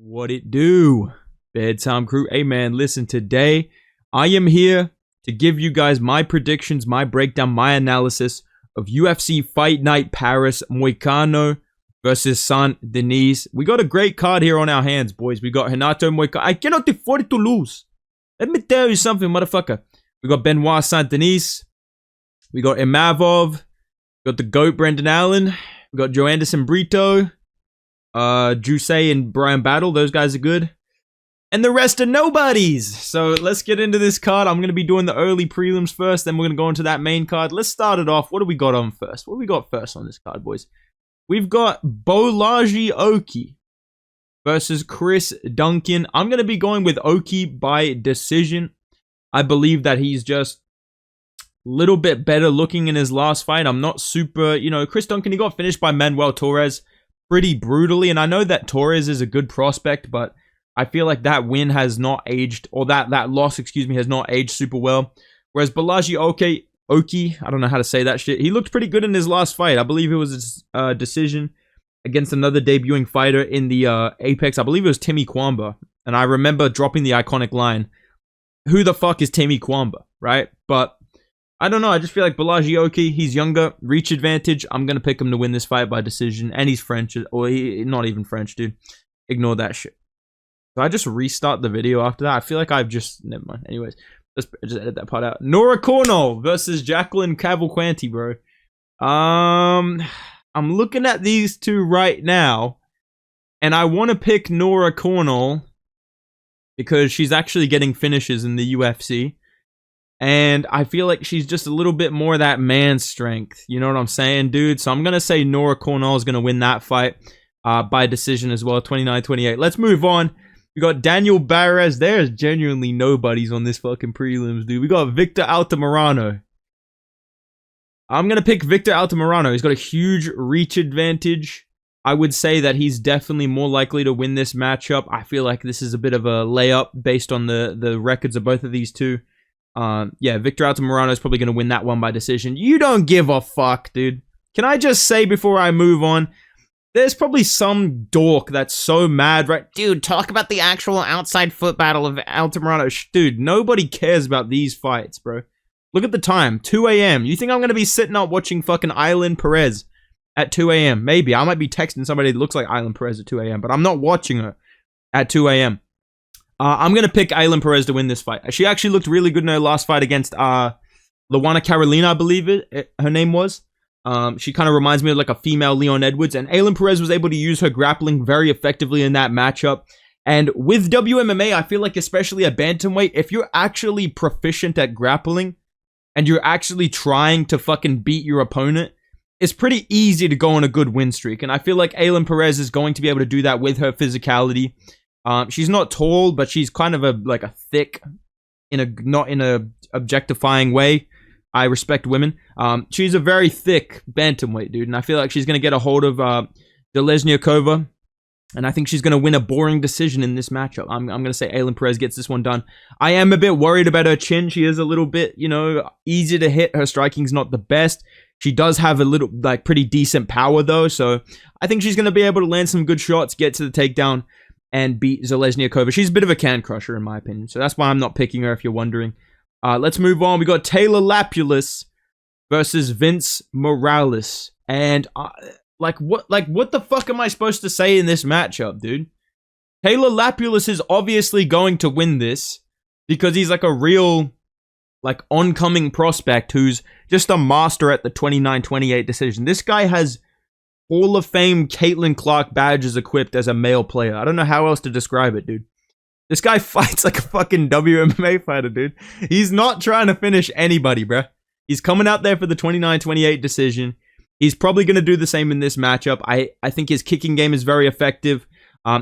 What it do? Bedtime crew. Hey man, listen, today I am here to give you guys my predictions, my breakdown, my analysis of UFC Fight Night Paris, Moicano versus Saint Denis. We got a great card here on our hands, boys. We got Renato Moicano. I cannot afford to lose. Let me tell you something, motherfucker. We got Benoit Saint Denis. We got Imavov. We got the GOAT Brendan Allen. We got Joe Anderson Brito. Juicy and Brian Battle, those guys are good. And the rest are nobodies. So let's get into this card. I'm going to be doing the early prelims first, then we're going to go into that main card. Let's start it off. What do we got on first? What do we got first on this card, boys? We've got Bolaji Oki versus Chris Duncan. I'm going to be going with Oki by decision. I believe that he's just a little bit better looking in his last fight. I'm not super, Chris Duncan, he got finished by Manuel Torres pretty brutally, and I know that Torres is a good prospect, but I feel like that win has not aged, or that loss, has not aged super well. Whereas Bolaji Oki, I don't know how to say that shit, he looked pretty good in his last fight. I believe it was a decision against another debuting fighter in the Apex. I believe it was Timmy Kwamba, and I remember dropping the iconic line, "Who the fuck is Timmy Kwamba?" Right? But I don't know. I just feel like Bolaji Oki, he's younger, reach advantage. I'm going to pick him to win this fight by decision. And he's French. Or not even French, dude. Ignore that shit. So I just restart the video after that. I feel like I've just... Never mind. Anyways, let's just edit that part out. Nora Cornell versus Jacqueline Cavalcade, bro. I'm looking at these two right now. And I want to pick Nora Cornell because she's actually getting finishes in the UFC. And I feel like she's just a little bit more that man strength. You know what I'm saying, dude? So I'm going to say Nora Cornell is going to win that fight by decision as well, 29-28. Let's move on. We got Daniel Barres. There's genuinely nobodies on this fucking prelims, dude. We got Victor Altamirano. I'm going to pick Victor Altamirano. He's got a huge reach advantage. I would say that he's definitely more likely to win this matchup. I feel like this is a bit of a layup based on the records of both of these two. Yeah, Victor Altamirano is probably going to win that one by decision. You don't give a fuck, dude. Can I just say before I move on, there's probably some dork that's so mad, right? Dude, talk about the actual outside foot battle of Altamirano. Dude, nobody cares about these fights, bro. Look at the time, 2 a.m. You think I'm going to be sitting up watching fucking Island Perez at 2 a.m.? Maybe. I might be texting somebody that looks like Island Perez at 2 a.m., but I'm not watching her at 2 a.m. I'm going to pick Aylan Perez to win this fight. She actually looked really good in her last fight against Luana Carolina, I believe her name was. She kind of reminds me of like a female Leon Edwards. And Aylan Perez was able to use her grappling very effectively in that matchup. And with WMMA, I feel like especially at bantamweight, if you're actually proficient at grappling and you're actually trying to fucking beat your opponent, it's pretty easy to go on a good win streak. And I feel like Aylan Perez is going to be able to do that with her physicality. She's not tall, but she's kind of a thick, not in a objectifying way. I respect women. She's a very thick bantamweight, dude, and I feel like she's gonna get a hold of Zelezniakova, and I think she's gonna win a boring decision in this matchup. I'm gonna say Aylan Perez gets this one done. I am a bit worried about her chin. She is a little bit, easy to hit. Her striking's not the best. She does have a little, pretty decent power though, so I think she's gonna be able to land some good shots, get to the takedown, and beat Zelezniakova. She's a bit of a can crusher, in my opinion. So that's why I'm not picking her, if you're wondering. Let's move on. We got Taylor Lapilus versus Vince Morales. And, what the fuck am I supposed to say in this matchup, dude? Taylor Lapilus is obviously going to win this because he's like a real, oncoming prospect who's just a master at the 29-28 decision. This guy has Hall of Fame Caitlin Clark badges equipped as a male player. I don't know how else to describe it, dude. This guy fights like a fucking WMMA fighter, dude. He's not trying to finish anybody, bruh. He's coming out there for the 29-28 decision. He's probably going to do the same in this matchup. I think his kicking game is very effective.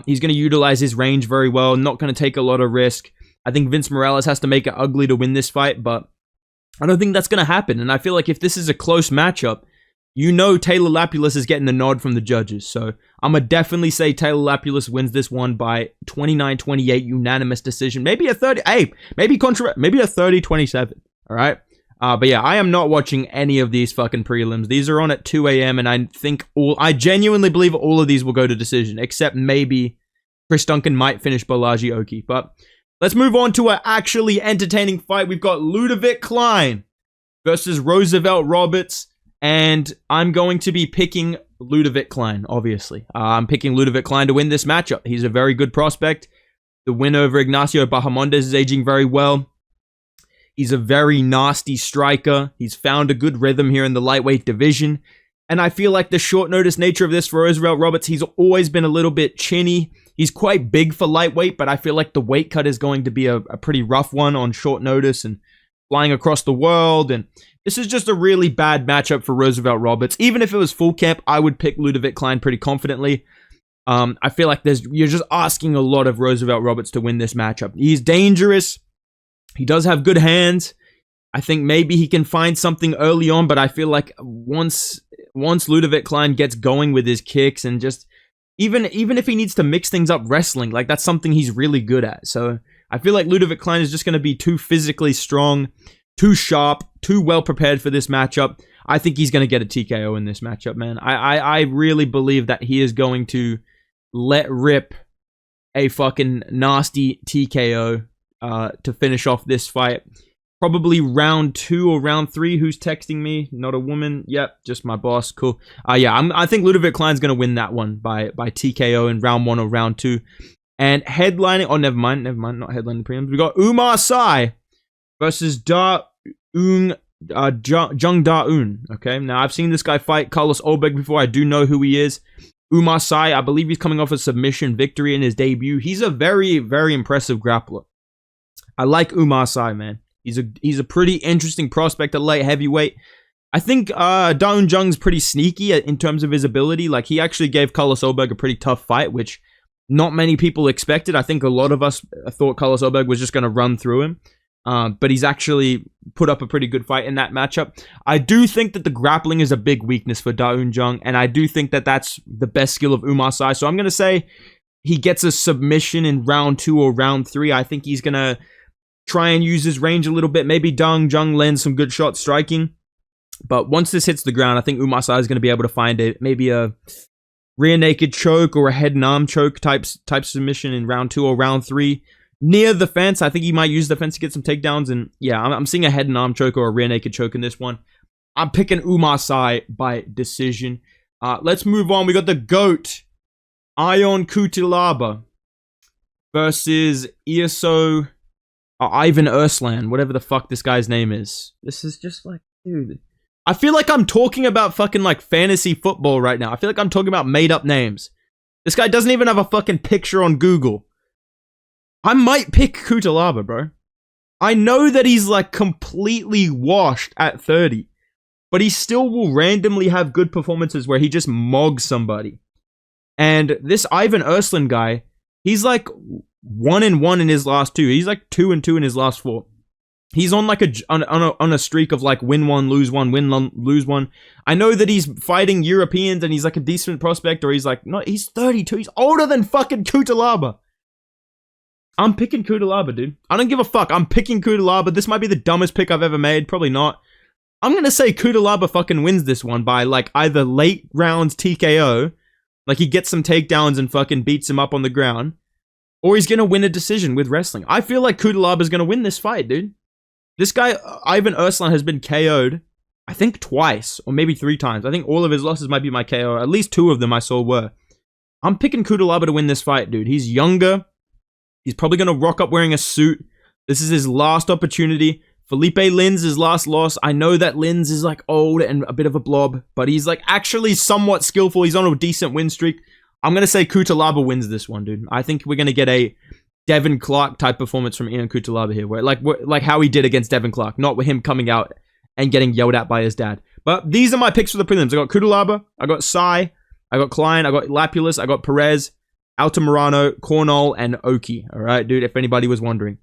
He's going to utilize his range very well. Not going to take a lot of risk. I think Vince Morales has to make it ugly to win this fight, but I don't think that's going to happen. And I feel like if this is a close matchup, Taylor Lapilus is getting the nod from the judges. So I'm going to definitely say Taylor Lapilus wins this one by 29-28 unanimous decision. Maybe a 30. Hey, maybe a 30-27. All right. But yeah, I am not watching any of these fucking prelims. These are on at 2 a.m. and I genuinely believe all of these will go to decision, except maybe Chris Duncan might finish Bolaji Oki. But let's move on to an actually entertaining fight. We've got Ludovic Klein versus Roosevelt Roberts. And I'm going to be picking Ludovic Klein, obviously. I'm picking Ludovic Klein to win this matchup. He's a very good prospect. The win over Ignacio Bahamondes is aging very well. He's a very nasty striker. He's found a good rhythm here in the lightweight division. And I feel like the short notice nature of this for Roosevelt Roberts, he's always been a little bit chinny. He's quite big for lightweight, but I feel like the weight cut is going to be a pretty rough one on short notice and flying across the world. And this is just a really bad matchup for Roosevelt Roberts. Even if it was full camp, I would pick Ludovic Klein pretty confidently. I feel like you're just asking a lot of Roosevelt Roberts to win this matchup. He's dangerous. He does have good hands. I think maybe he can find something early on, but I feel like once Ludovic Klein gets going with his kicks and just even if he needs to mix things up wrestling, like that's something he's really good at. So I feel like Ludovic Klein is just going to be too physically strong, too sharp, too well prepared for this matchup. I think he's going to get a TKO in this matchup, man. I really believe that he is going to let rip a fucking nasty TKO to finish off this fight. Probably round 2 or round 3. Who's texting me? Not a woman. Yep, just my boss. Cool. Yeah, I think Ludovic Klein's going to win that one by TKO in round 1 or round 2. And headlining... Oh, never mind. Not headlining prelims. We got Umar Sai versus Jung Da-un. Okay, now I've seen this guy fight Carlos Ulberg before. I do know who he is. Umar Sai, I believe he's coming off a submission victory in his debut. He's a very, very impressive grappler. I like Umar Sai, man. He's a pretty interesting prospect at light heavyweight. I think Da-un Jung's pretty sneaky in terms of his ability. Like, he actually gave Carlos Ulberg a pretty tough fight, which not many people expected. I think a lot of us thought Carlos Ulberg was just going to run through him. But he's actually put up a pretty good fight in that matchup. I do think that the grappling is a big weakness for Da-un Jung, and I do think that that's the best skill of Umar Sai. So I'm going to say he gets a submission in round 2 or round 3. I think he's going to try and use his range a little bit. Maybe Da-un Jung lands some good shots striking. But once this hits the ground, I think Umar Sai is going to be able to find maybe a rear naked choke or a head and arm choke type submission in round 2 or round 3. Near the fence, I think he might use the fence to get some takedowns. And yeah, I'm seeing a head and arm choke or a rear naked choke in this one. I'm picking Umar Sai by decision. Let's move on. We got the GOAT, Ion Cutelaba versus Ivan Erslan, whatever the fuck this guy's name is. This is just like, dude. I feel like I'm talking about fucking like fantasy football right now. I feel like I'm talking about made up names. This guy doesn't even have a fucking picture on Google. I might pick Cutelaba, bro. I know that he's like completely washed at 30, but he still will randomly have good performances where he just mogs somebody. And this Ivan Erslan guy, he's like 1-1 in his last 2. He's like 2-2 in his last 4. He's on like on a streak of like win 1, lose 1, win 1, lose 1. I know that he's fighting Europeans and he's like a decent prospect, or he's like, no, he's 32. He's older than fucking Cutelaba. I'm picking Cutelaba, dude. I don't give a fuck. I'm picking Cutelaba. This might be the dumbest pick I've ever made. Probably not. I'm gonna say Cutelaba fucking wins this one by like either late rounds TKO, like he gets some takedowns and fucking beats him up on the ground, or he's gonna win a decision with wrestling. I feel like Cutelaba is gonna win this fight, dude. This guy, Ivan Erslan, has been KO'd, I think twice, or maybe 3 times. I think all of his losses might be my KO. At least 2 of them I saw were. I'm picking Cutelaba to win this fight, dude. He's younger. He's probably going to rock up wearing a suit. This is his last opportunity. Felipe Lins' last loss. I know that Lins is like old and a bit of a blob, but he's like actually somewhat skillful. He's on a decent win streak. I'm going to say Cutelaba wins this one, dude. I think we're going to get a Devin Clark type performance from Ion Cutelaba here, where like how he did against Devin Clark, not with him coming out and getting yelled at by his dad. But these are my picks for the prelims. I got Cutelaba, I got Sai, I got Klein, I got Lapilus, I got Perez, Altamirano, Cornell, and Oki. Alright, dude, if anybody was wondering.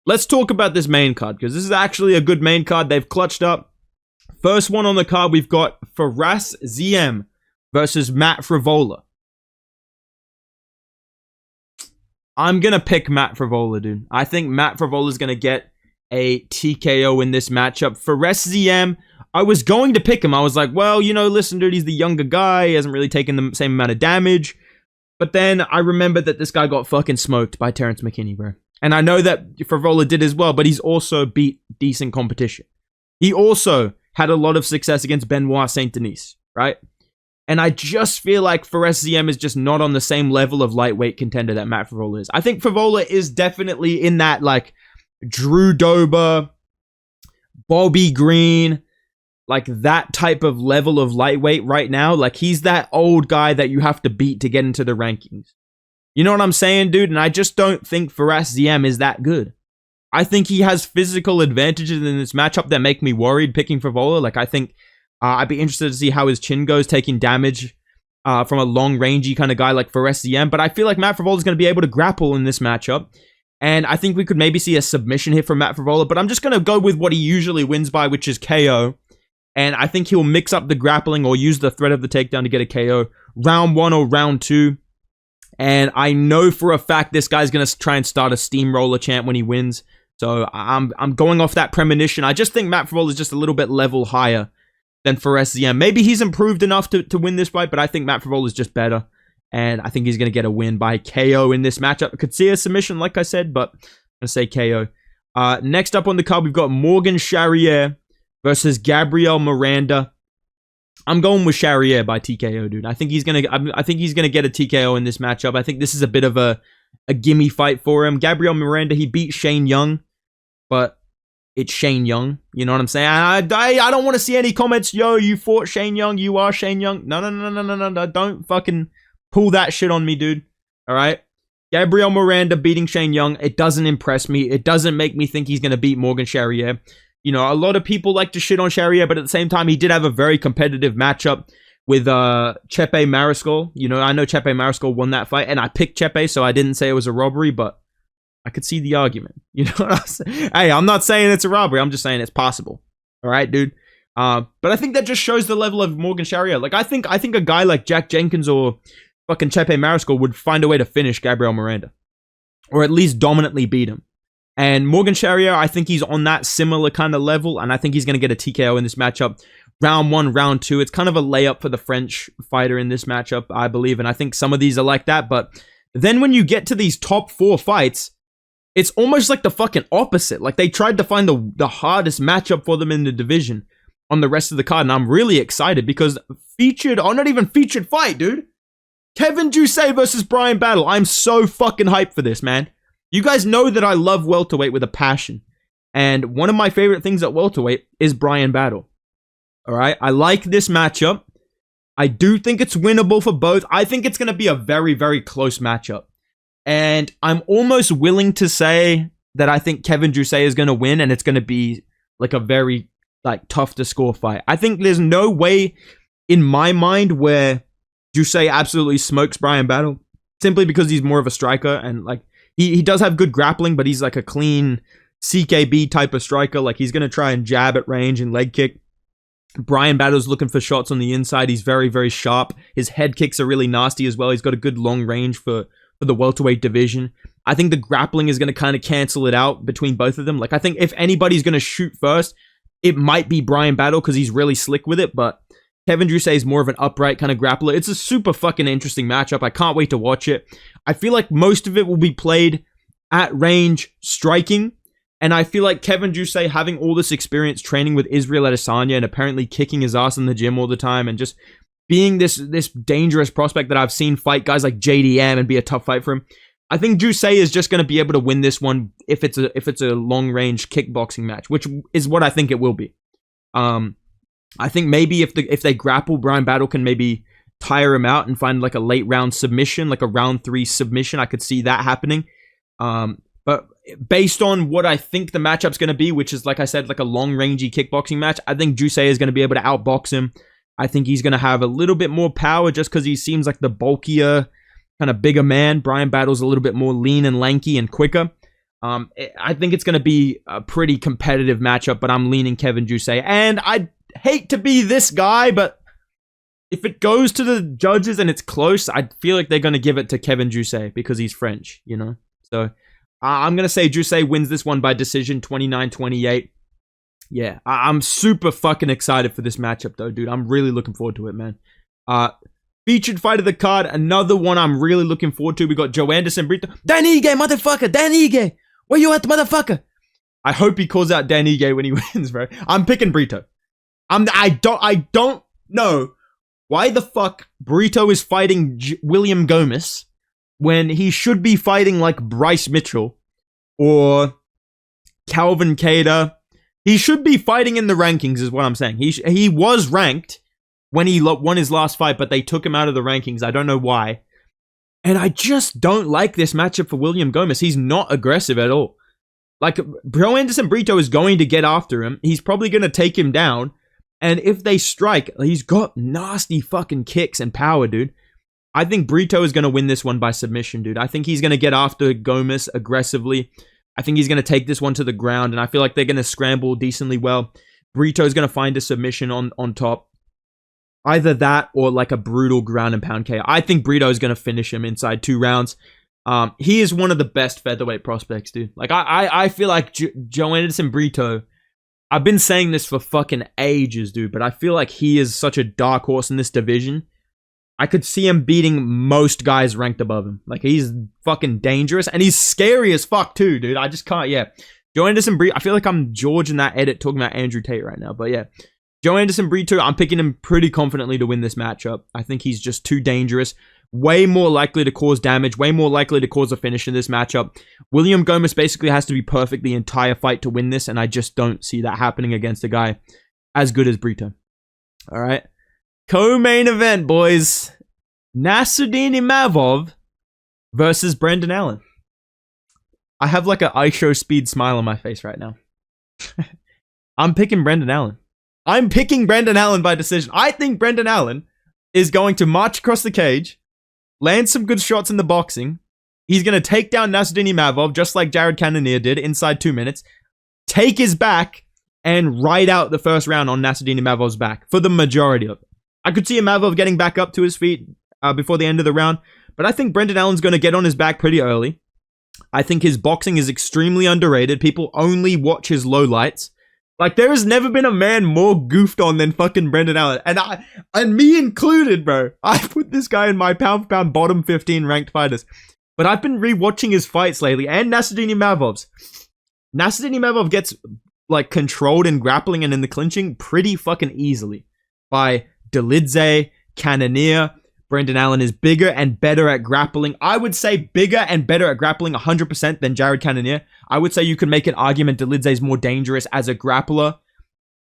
Let's talk about this main card, because this is actually a good main card. They've clutched up. First one on the card, we've got Faras ZM versus Matt Frivola. I'm going to pick Matt Frivola, dude. I think Matt Frivola is going to get a TKO in this matchup. Faras ZM, I was going to pick him. I was like, well, you know, listen, dude, he's the younger guy. He hasn't really taken the same amount of damage. But then I remember that this guy got fucking smoked by Terrence McKinney, bro. And I know that Favola did as well, but he's also beat decent competition. He also had a lot of success against Benoit Saint Denis, right? And I just feel like Fares ZM is just not on the same level of lightweight contender that Matt Favola is. I think Favola is definitely in that, like, Drew Dober, Bobby Green, like that type of level of lightweight right now. Like, he's that old guy that you have to beat to get into the rankings. You know what I'm saying, dude? And I just don't think Fares ZM is that good. I think he has physical advantages in this matchup that make me worried picking Favola. Like, I think I'd be interested to see how his chin goes, taking damage from a long-rangey kind of guy like Fares ZM. But I feel like Matt Favola is going to be able to grapple in this matchup. And I think we could maybe see a submission hit from Matt Favola. But I'm just going to go with what he usually wins by, which is KO. And I think he'll mix up the grappling or use the threat of the takedown to get a KO. Round 1 or round 2. And I know for a fact this guy's going to try and start a steamroller chant when he wins. So I'm going off that premonition. I just think Matt Favola is just a little bit level higher than Fares ZM. Maybe he's improved enough to win this fight, but I think Matt Favola is just better. And I think he's going to get a win by KO in this matchup. I could see a submission, like I said, but I'm going to say KO. Next up on the card, we've got Morgan Charrier versus Gabriel Miranda. I'm going with Charrier by TKO, dude. I think he's gonna get a TKO in this matchup. I think this is a bit of a gimme fight for him. Gabriel Miranda, he beat Shane Young, but it's Shane Young. You know what I'm saying? I don't want to see any comments. Yo, you fought Shane Young. You are Shane Young. No. Don't fucking pull that shit on me, dude. All right? Gabriel Miranda beating Shane Young, it doesn't impress me. It doesn't make me think he's going to beat Morgan Charrier. You know, a lot of people like to shit on Charrier, but at the same time, he did have a very competitive matchup with Chepe Mariscal. You know, I know Chepe Mariscal won that fight, and I picked Chepe, so I didn't say it was a robbery, but I could see the argument. You know what I'm saying? Hey, I'm not saying it's a robbery. I'm just saying it's possible. All right, dude? But I think that just shows the level of Morgan Charrier. Like, I think a guy like Jack Jenkins or fucking Chepe Mariscal would find a way to finish Gabriel Miranda. Or at least dominantly beat him. And Morgan Charrier, I think he's on that similar kind of level, and I think he's going to get a TKO in this matchup. Round 1, round 2, it's kind of a layup for the French fighter in this matchup, I believe, and I think some of these are like that, but then when you get to these top 4 fights, it's almost like the fucking opposite. Like, they tried to find the hardest matchup for them in the division on the rest of the card, and I'm really excited because not even featured fight, dude. Kevin Jousset versus Brian Battle. I'm so fucking hyped for this, man. You guys know that I love welterweight with a passion. And one of my favorite things at welterweight is Brian Battle. Alright, I like this matchup. I do think it's winnable for both. I think it's going to be a very, very close matchup. And I'm almost willing to say that I think Kevin Jousset is going to win, and it's going to be like a very tough to score fight. I think there's no way in my mind where Jousset absolutely smokes Brian Battle, simply because he's more of a striker, and he does have good grappling, but he's like a clean CKB type of striker. Like, he's going to try and jab at range and leg kick. Brian Battle's looking for shots on the inside. He's very, very sharp. His head kicks are really nasty as well. He's got a good long range for the welterweight division. I think the grappling is going to kind of cancel it out between both of them. Like, I think if anybody's going to shoot first, it might be Brian Battle because he's really slick with it, but Kevin Jousset is more of an upright kind of grappler. It's a super fucking interesting matchup. I can't wait to watch it. I feel like most of it will be played at range striking. And I feel like Kevin Jousset, having all this experience training with Israel Adesanya and apparently kicking his ass in the gym all the time and just being this dangerous prospect that I've seen fight guys like JDM and be a tough fight for him. I think Jousset is just going to be able to win this one if it's a long-range kickboxing match, which is what I think it will be. I think maybe if they grapple, Brian Battle can maybe tire him out and find like a late round submission, like a round 3 submission. I could see that happening. But based on what I think the matchup's going to be, which is, like I said, like a long-rangey kickboxing match, I think Jousset is going to be able to outbox him. I think he's going to have a little bit more power just because he seems like the bulkier, kind of bigger man. Brian Battle's a little bit more lean and lanky and quicker. I think it's going to be a pretty competitive matchup, but I'm leaning Kevin Jousset. And I hate to be this guy, but if it goes to the judges and it's close, I feel like they're going to give it to Kevin Jousset because he's French, you know? So I'm going to say Jousset wins this one by decision, 29-28. Yeah, I'm super fucking excited for this matchup, though, dude. I'm really looking forward to it, man. Featured fight of the card. Another one I'm really looking forward to. We got Joe Anderson, Brito. Dan Ige, motherfucker. Dan Ige. Where you at, motherfucker? I hope he calls out Dan Ige when he wins, bro. I'm picking Brito. I don't know why the fuck Brito is fighting William Gomez when he should be fighting like Bryce Mitchell or Cavalcade. He should be fighting in the rankings is what I'm saying. He was ranked when he won his last fight, but they took him out of the rankings. I don't know why. And I just don't like this matchup for William Gomez. He's not aggressive at all. Like, Joe Anderson Brito is going to get after him. He's probably going to take him down. And if they strike, he's got nasty fucking kicks and power, dude. I think Brito is going to win this one by submission, dude. I think he's going to get after Gomez aggressively. I think he's going to take this one to the ground. And I feel like they're going to scramble decently well. Brito is going to find a submission on top. Either that or like a brutal ground and pound KO. I think Brito is going to finish him inside 2 rounds. He is one of the best featherweight prospects, dude. Like, I feel like Joe Anderson Brito, I've been saying this for fucking ages, dude, but I feel like he is such a dark horse in this division. I could see him beating most guys ranked above him. Like, he's fucking dangerous, and he's scary as fuck, too, dude. I just can't, yeah. Joe Anderson Brito, I feel like I'm George in that edit talking about Andrew Tate right now, but yeah. Joe Anderson Brito, I'm picking him pretty confidently to win this matchup. I think he's just too dangerous. Way more likely to cause damage. Way more likely to cause a finish in this matchup. William Gomez basically has to be perfect the entire fight to win this, and I just don't see that happening against a guy as good as Brito. Alright. Co-main event, boys. Nassourdine Imavov versus Brendan Allen. I have like an ISO speed smile on my face right now. I'm picking Brendan Allen. I'm picking Brendan Allen by decision. I think Brendan Allen is going to march across the cage, land some good shots in the boxing. He's going to take down Nassourdine Imavov just like Jared Cannonier did inside 2 minutes, take his back, and ride out the first round on Nassourdine Imavov's back for the majority of it. I could see Imavov getting back up to his feet before the end of the round, but I think Brendan Allen's going to get on his back pretty early. I think his boxing is extremely underrated. People only watch his lowlights. Like, there has never been a man more goofed on than fucking Brendan Allen. And me included, bro. I put this guy in my pound-for-pound bottom 15 ranked fighters. But I've been rewatching his fights lately, and Nassourdine Imavov's. Nassourdine Imavov gets, like, controlled in grappling and in the clinching pretty fucking easily by Dolidze, Cannonier. Brendan Allen is bigger and better at grappling. I would say bigger and better at grappling 100% than Jared Cannonier. I would say you could make an argument Dolidze is more dangerous as a grappler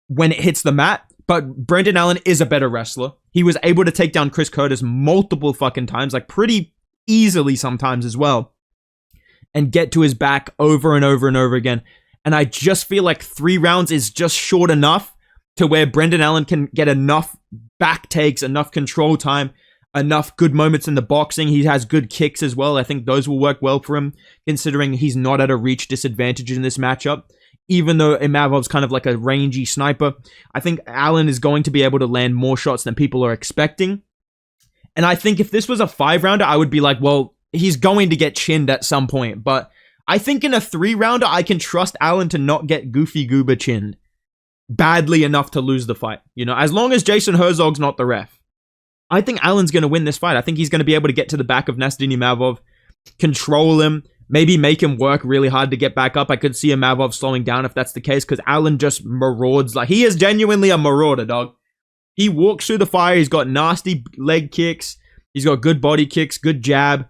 when it hits the mat, but Brendan Allen is a better wrestler. He was able to take down Chris Curtis multiple fucking times, like pretty easily sometimes as well, and get to his back over and over and over again. And I just feel like 3 rounds is just short enough to where Brendan Allen can get enough back takes, enough control time, enough good moments in the boxing. He has good kicks as well. I think those will work well for him, considering he's not at a reach disadvantage in this matchup. Even though Imavov's kind of like a rangy sniper, I think Allen is going to be able to land more shots than people are expecting. And I think if this was a 5-rounder, I would be like, well, he's going to get chinned at some point. But I think in a 3-rounder, I can trust Allen to not get Goofy Goober chinned badly enough to lose the fight. You know, as long as Jason Herzog's not the ref. I think Allen's going to win this fight. I think he's going to be able to get to the back of Nassourdine Imavov, control him, maybe make him work really hard to get back up. I could see Imavov slowing down if that's the case, because Allen just marauds. Like, he is genuinely a marauder, dog. He walks through the fire. He's got nasty leg kicks. He's got good body kicks, good jab.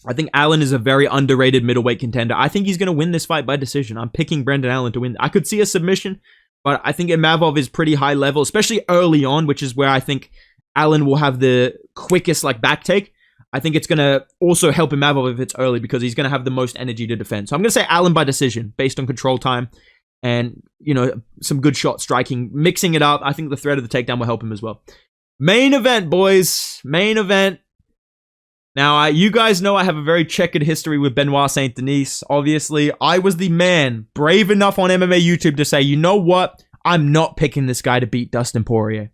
I think Allen is a very underrated middleweight contender. I think he's going to win this fight by decision. I'm picking Brendan Allen to win. I could see a submission, but I think Imavov is pretty high level, especially early on, which is where I think Allen will have the quickest back take. I think it's going to also help Imavov if it's early, because he's going to have the most energy to defend. So I'm going to say Allen by decision based on control time and, you know, some good shot striking. Mixing it up, I think the threat of the takedown will help him as well. Main event, boys. Main event. Now, you guys know I have a very checkered history with Benoit Saint Denis. Obviously, I was the man brave enough on MMA YouTube to say, you know what? I'm not picking this guy to beat Dustin Poirier.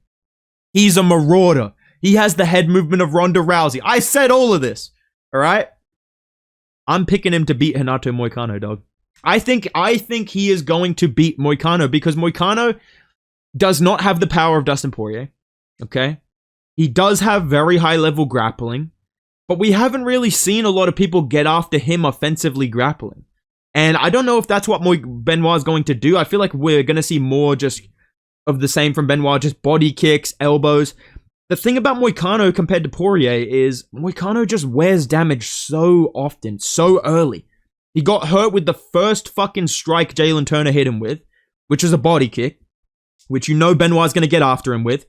He's a marauder. He has the head movement of Ronda Rousey. I said all of this. All right? I'm picking him to beat Renato Moicano, dog. I think he is going to beat Moicano, because Moicano does not have the power of Dustin Poirier. Okay? He does have very high level grappling, but we haven't really seen a lot of people get after him offensively grappling. And I don't know if that's what Benoit is going to do. I feel like we're going to see more just of the same from Benoit, just body kicks, elbows. The thing about Moicano compared to Poirier is Moicano just wears damage so often, so early. He got hurt with the first fucking strike Jalen Turner hit him with, which is a body kick, which you know Benoit's going to get after him with.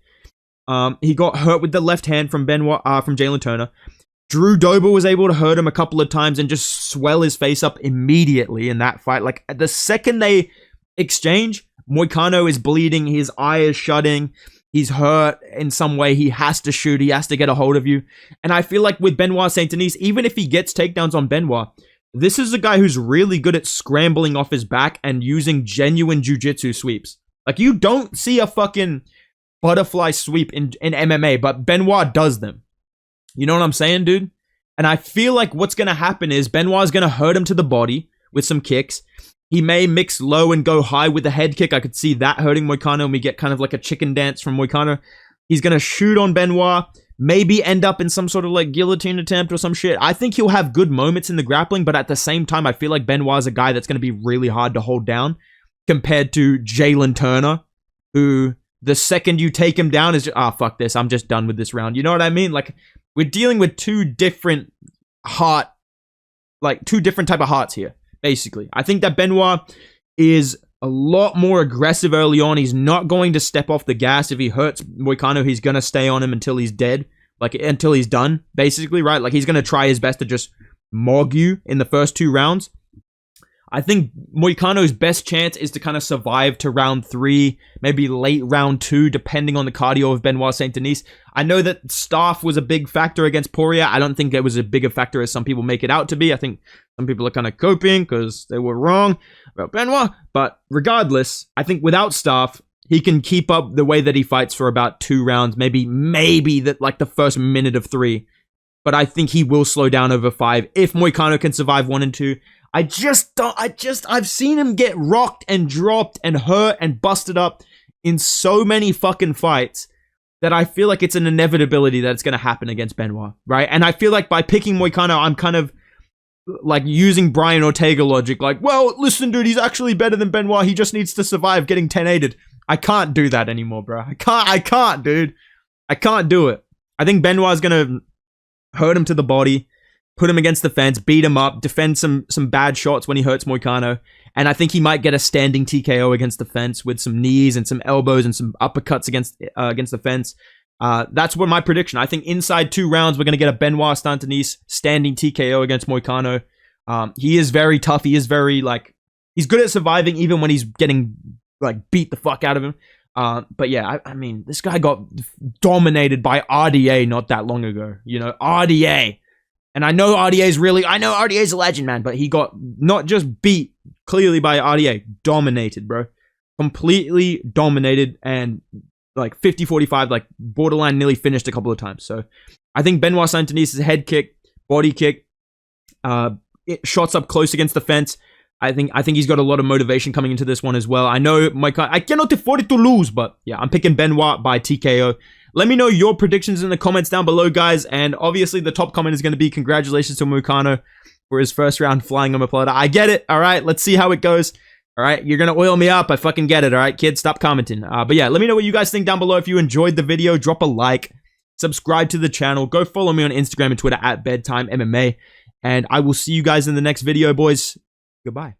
He got hurt with the left hand from Jalen Turner. Drew Dober was able to hurt him a couple of times and just swell his face up immediately in that fight. Like, the second they exchange, Moicano is bleeding, his eye is shutting, he's hurt in some way, he has to shoot, he has to get a hold of you. And I feel like with Benoit Saint-Denis, even if he gets takedowns on Benoit, this is a guy who's really good at scrambling off his back and using genuine jiu-jitsu sweeps. Like, you don't see a fucking butterfly sweep in MMA, but Benoit does them. You know what I'm saying, dude? And I feel like what's going to happen is Benoit's going to hurt him to the body with some kicks. He may mix low and go high with the head kick. I could see that hurting Moicano, and we get kind of like a chicken dance from Moicano. He's going to shoot on Benoit, maybe end up in some sort of like guillotine attempt or some shit. I think he'll have good moments in the grappling, but at the same time, I feel like Benoit's a guy that's going to be really hard to hold down compared to Jalen Turner, who the second you take him down is just, fuck this, I'm just done with this round. You know what I mean? Like, we're dealing with two different type of hearts here, basically. I think that Benoit is a lot more aggressive early on. He's not going to step off the gas. If he hurts Moicano, he's going to stay on him until he's dead. Like, until he's done, basically, right? Like, he's going to try his best to just mog you in the first 2 rounds. I think Moicano's best chance is to kind of survive to round 3, maybe late round 2, depending on the cardio of Benoit Saint-Denis. I know that staff was a big factor against Poirier. I don't think it was a bigger factor as some people make it out to be. I think some people are kind of coping because they were wrong about Benoit. But regardless, I think without staff, he can keep up the way that he fights for about 2 rounds, maybe the first minute of 3. But I think he will slow down over 5 if Moicano can survive 1 and 2. I've seen him get rocked and dropped and hurt and busted up in so many fucking fights that I feel like it's an inevitability that it's going to happen against Benoit, right? And I feel like by picking Moicano, I'm kind of like using Brian Ortega logic, like, well, listen, dude, he's actually better than Benoit. He just needs to survive getting 10-8'd. I can't do that anymore, bro. I can't, dude. I can't do it. I think Benoit's going to hurt him to the body, put him against the fence, beat him up, defend some bad shots when he hurts Moicano. And I think he might get a standing TKO against the fence with some knees and some elbows and some uppercuts against the fence. That's what my prediction. I think inside 2 rounds, we're going to get a Benoit Saint-Denis standing TKO against Moicano. He is very tough. He is very, he's good at surviving even when he's getting, beat the fuck out of him. But yeah, I mean, this guy got dominated by RDA not that long ago. You know, RDA. And I know RDA's a legend, man, but he got not just beat clearly by RDA, dominated, bro. Completely dominated and 50-45, borderline nearly finished a couple of times. So I think Benoit Saint-Denis' head kick, body kick, shots up close against the fence. I think he's got a lot of motivation coming into this one as well. I know I cannot afford it to lose, but yeah, I'm picking Benoit by TKO. Let me know your predictions in the comments down below, guys. And obviously, the top comment is going to be congratulations to Moicano for his first round flying omoplata. I get it. All right, let's see how it goes. All right, you're going to oil me up. I fucking get it. All right, kids, stop commenting. But yeah, let me know what you guys think down below. If you enjoyed the video, drop a like, subscribe to the channel, go follow me on Instagram and Twitter at Bedtime MMA. And I will see you guys in the next video, boys. Goodbye.